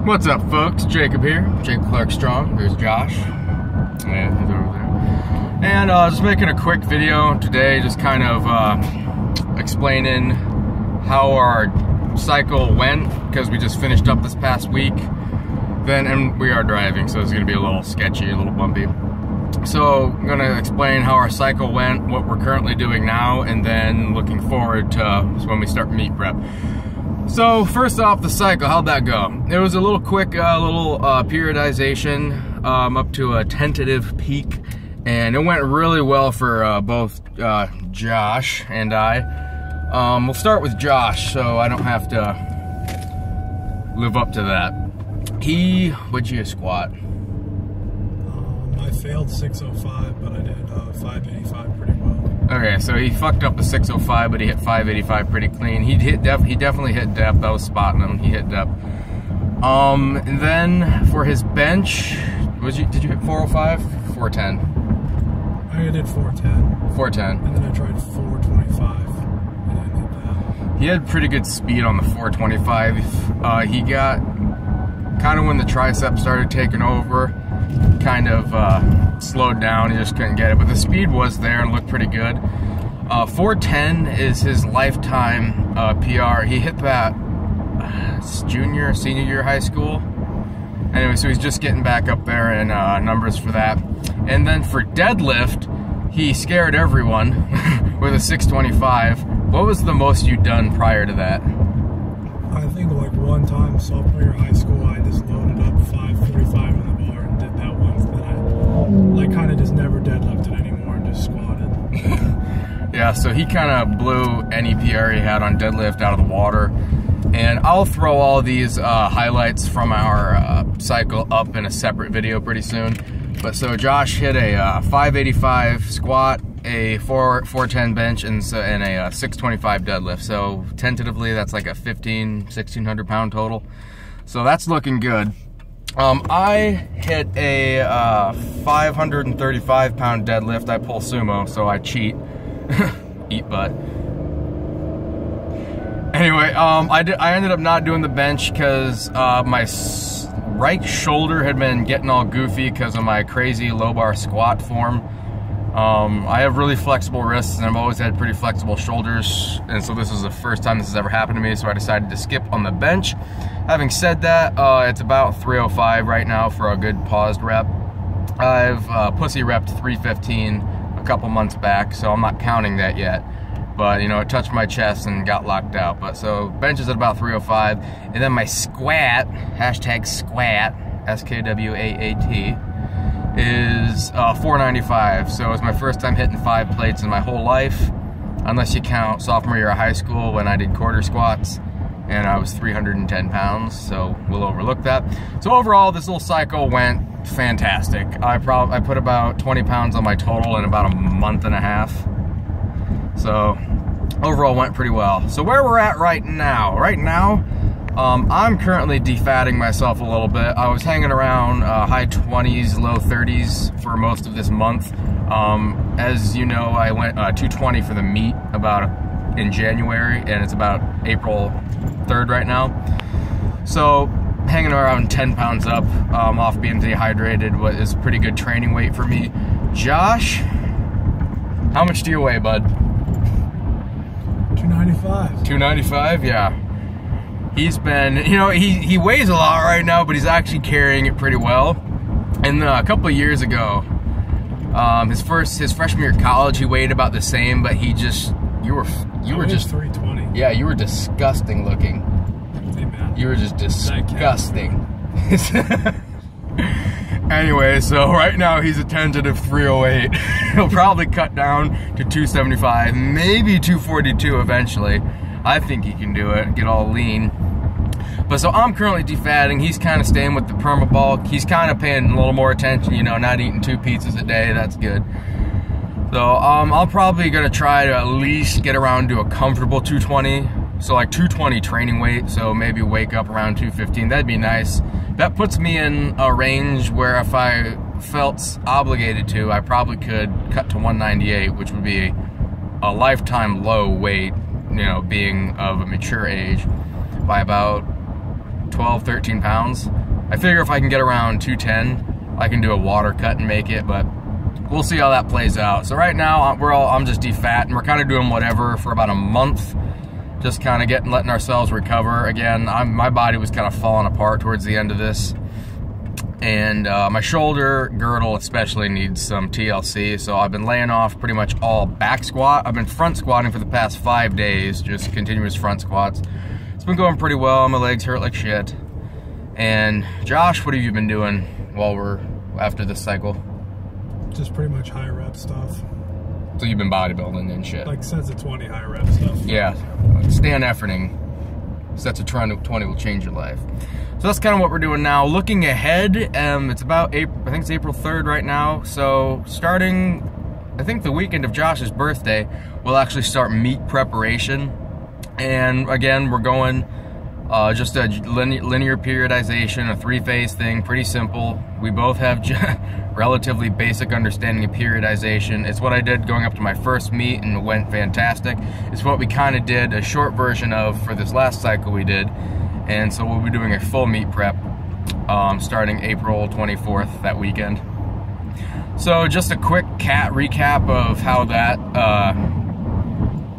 What's up, folks? Jacob here, Jacob Clark Strong. There's Josh. Yeah, he's over there. And just making a quick video today, just kind of explaining how our cycle went, because we just finished up this past week. And we are driving, so it's going to be a little sketchy, a little bumpy. So I'm going to explain how our cycle went, what we're currently doing now, and then looking forward to when we start meet prep. So first off, the cycle, how'd that go? It was a little quick, periodization up to a tentative peak, and it went really well for both Josh and I. We'll start with Josh, so I don't have to live up to that. What'd you squat? I failed 605, but I did 585 pretty well. Okay, so he fucked up the 605, but he hit 585 pretty clean. He definitely hit depth. I was spotting him. He hit depth. And then for his bench, did you hit 405? 410. I did 410. 410. And then I tried 425. And I did that. He had pretty good speed on the 425. He got kind of when the tricep started taking over, kind of slowed down. He just couldn't get it, but the speed was there and looked pretty good. 410 is his lifetime PR. He hit that senior year of high school. Anyway, so he's just getting back up there in numbers for that. And then for deadlift, he scared everyone with a 625. What was the most you'd done prior to that? I think like one time sophomore year of high school, I just loaded up 545 on the bar and did that once. Then I kind of just never deadlifted anymore and just squatted. Yeah, so he kind of blew any PR he had on deadlift out of the water. And I'll throw all these highlights from our cycle up in a separate video pretty soon. But so Josh hit a 585 squat, a 410 bench, and a 625 deadlift. So tentatively, that's like a 1,600 pound total. So that's looking good. I hit a 535 pound deadlift. I pull sumo, so I cheat. Eat butt. Anyway, I ended up not doing the bench because my right shoulder had been getting all goofy because of my crazy low bar squat form. I have really flexible wrists, and I've always had pretty flexible shoulders, and so this is the first time this has ever happened to me, so I decided to skip on the bench. Having said that, it's about 305 right now for a good paused rep. I've pussy repped 315 a couple months back, so I'm not counting that yet. But, you know, it touched my chest and got locked out. But so bench is at about 305, and then my squat, hashtag squat, S-K-W-A-A-T, is 495. So it was my first time hitting 5 plates in my whole life, unless you count sophomore year of high school when I did quarter squats, and I was 310 pounds, so we'll overlook that. So overall, this little cycle went fantastic. I put about 20 pounds on my total in about a month and a half. So overall went pretty well. So where we're at right now, I'm currently defatting myself a little bit. I was hanging around high 20s, low 30s for most of this month. As you know, I went 220 for the meet in January, and it's about April 3rd right now. So hanging around 10 pounds up off being dehydrated is pretty good training weight for me. Josh, how much do you weigh, bud? 295. 295, yeah. He's been, you know, he weighs a lot right now, but he's actually carrying it pretty well. And a couple of years ago, his freshman year of college, he weighed about the same, but you were just 320. Yeah, you were disgusting looking. Hey, man. You were just disgusting. Anyway, so right now he's a tentative 308. He'll probably cut down to 275, maybe 242 eventually. I think he can do it, get all lean. But so I'm currently defatting. He's kind of staying with the perma-bulk. He's kind of paying a little more attention, you know, not eating 2 pizzas a day. That's good. So I'm probably gonna try to at least get around to a comfortable 220. So like 220 training weight. So maybe wake up around 215. That'd be nice. That puts me in a range where if I felt obligated to, I probably could cut to 198, which would be a lifetime low weight, you know, being of a mature age, by about 12, 13 pounds. I figure if I can get around 210, I can do a water cut and make it, but we'll see how that plays out. So right now, I'm just defatting. We're kind of doing whatever for about a month, just kind of letting ourselves recover. Again, my body was kind of falling apart towards the end of this, and my shoulder girdle especially needs some TLC, so I've been laying off pretty much all back squat. I've been front squatting for the past 5 days, just continuous front squats. It's been going pretty well. My legs hurt like shit. And Josh, what have you been doing while we're after this cycle? Just pretty much high rep stuff. So you've been bodybuilding and shit? Like sets of 20 high rep stuff. Yeah, stand efforting. Sets of 20 will change your life. So that's kind of what we're doing now. Looking ahead, it's about April, I think it's April 3rd right now. So starting, I think the weekend of Josh's birthday, we'll actually start meet preparation. And again, we're going just a linear periodization, a 3-phase thing, pretty simple. We both have relatively basic understanding of periodization. It's what I did going up to my first meet and it went fantastic. It's what we kind of did a short version of for this last cycle we did. And so we'll be doing a full meet prep starting April 24th, that weekend. So just a quick recap of how that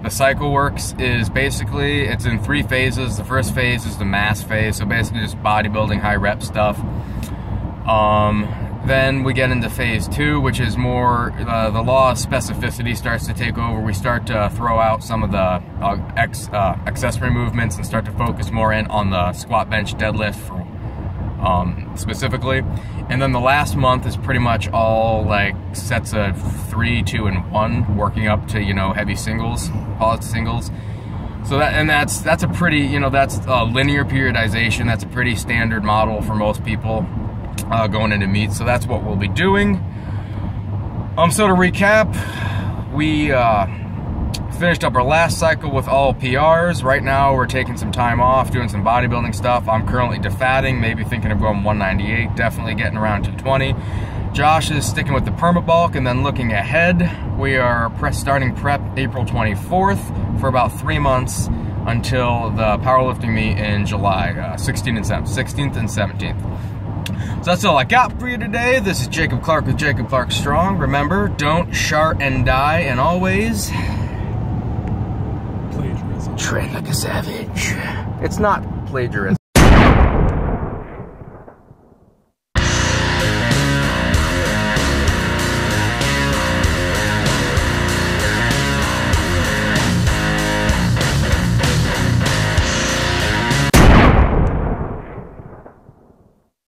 the cycle works is basically, it's in 3 phases. The first phase is the mass phase, so basically just bodybuilding, high rep stuff. Then we get into phase 2, which is more, the law of specificity starts to take over. We start to throw out some of the accessory movements and start to focus more in on the squat, bench, deadlift specifically. And then the last month is pretty much all like sets of 3, 2, and 1, working up to, you know, heavy singles, pause singles. So that's a pretty, you know, that's a linear periodization. That's a pretty standard model for most people going into meets. So that's what we'll be doing. So to recap, we finished up our last cycle with all PRs. Right now we're taking some time off, doing some bodybuilding stuff. I'm currently defatting, maybe thinking of going 198, definitely getting around 220. Josh is sticking with the perma-bulk, and then looking ahead, we are starting prep April 24th for about 3 months until the powerlifting meet in July, 16th and 17th. So that's all I got for you today. This is Jacob Clark with Jacob Clark Strong. Remember, don't shart and die, and always Plagiarism. train like a savage. It's not plagiarism.